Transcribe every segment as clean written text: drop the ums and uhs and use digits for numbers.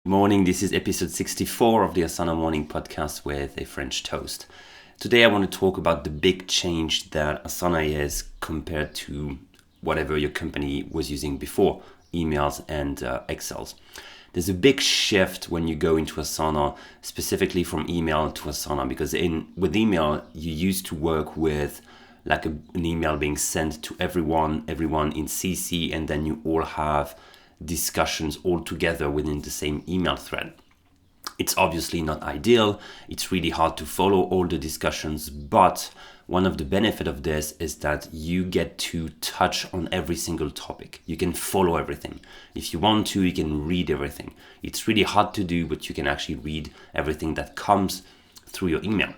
Morning, this is episode 64 of the Asana Morning Podcast with a French toast. Today I want to talk about the big change that Asana is compared to whatever your company was using before, emails and Excels. There's a big shift when you go into Asana, specifically from email to Asana, because with email, you used to work with like an email being sent to everyone in CC, and then you all have discussions all together within the same email thread. It's obviously not ideal. It's really hard to follow all the discussions, but one of the benefits of this is that you get to touch on every single topic. You can follow everything. If you want to, you can read everything. It's really hard to do, but you can actually read everything that comes through your email.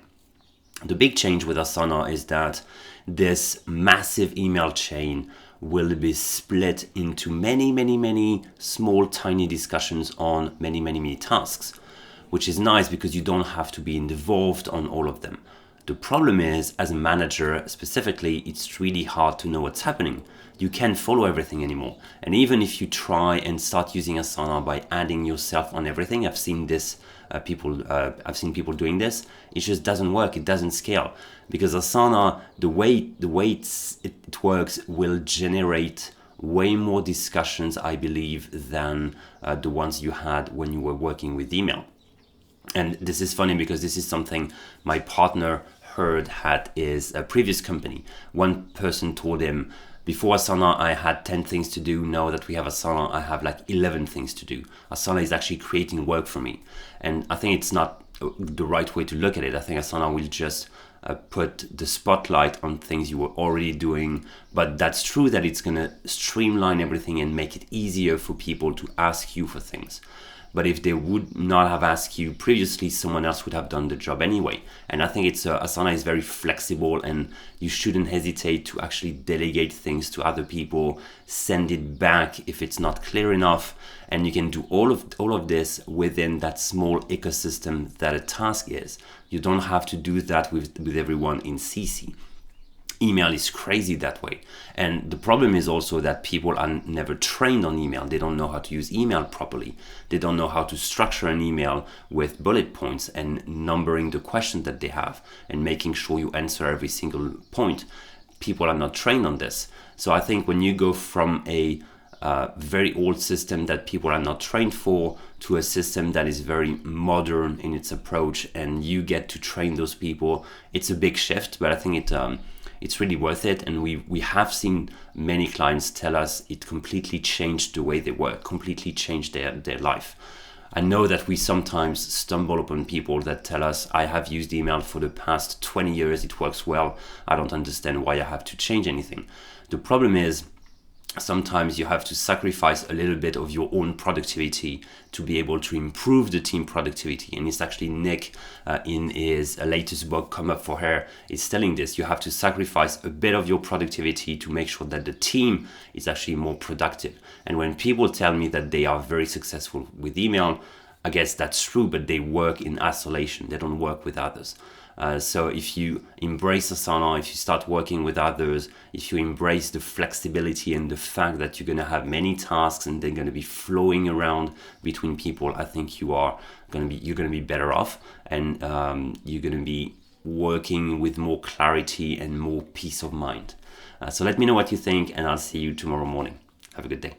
The big change with Asana is that this massive email chain will be split into many small tiny discussions on many tasks, which is nice because you don't have to be involved on all of them. The problem is, as a manager specifically, it's really hard to know what's happening. You can't follow everything anymore. And even if you try and start using Asana by adding yourself on everything, I've seen people doing this. It just doesn't work. It doesn't scale because Asana, the way it works, will generate way more discussions, I believe, than the ones you had when you were working with email. And this is funny because this is something my partner heard at his previous company. One person told him, before Asana, I had 10 things to do. Now that we have Asana, I have like 11 things to do. Asana is actually creating work for me. And I think it's not the right way to look at it. I think Asana will just put the spotlight on things you were already doing. But that's true that it's going to streamline everything and make it easier for people to ask you for things. But if they would not have asked you previously, someone else would have done the job anyway. And I think Asana is very flexible, and you shouldn't hesitate to actually delegate things to other people, send it back if it's not clear enough, and you can do all of this within that small ecosystem that a task is. You don't have to do that with everyone in CC. Email is crazy that way. And the problem is also that people are never trained on email. They don't know how to use email properly. They don't know how to structure an email with bullet points and numbering the questions that they have and making sure you answer every single point. People are not trained on this. So I think when you go from a very old system that people are not trained for to a system that is very modern in its approach, and you get to train those people, it's a big shift, but I think it's really worth it. And we have seen many clients tell us it completely changed the way they work, completely changed their life. I know that we sometimes stumble upon people that tell us, I have used email for the past 20 years, it works well, I don't understand why I have to change anything. The problem is, sometimes you have to sacrifice a little bit of your own productivity to be able to improve the team productivity. And it's actually Nick in his latest book, Come Up for Air, is telling this. You have to sacrifice a bit of your productivity to make sure that the team is actually more productive. And when people tell me that they are very successful with email, I guess that's true, but they work in isolation. They don't work with others. So if you embrace Asana, if you start working with others, if you embrace the flexibility and the fact that you're going to have many tasks and they're going to be flowing around between people, I think you're going to be better off, and you're going to be working with more clarity and more peace of mind. So let me know what you think, and I'll see you tomorrow morning. Have a good day.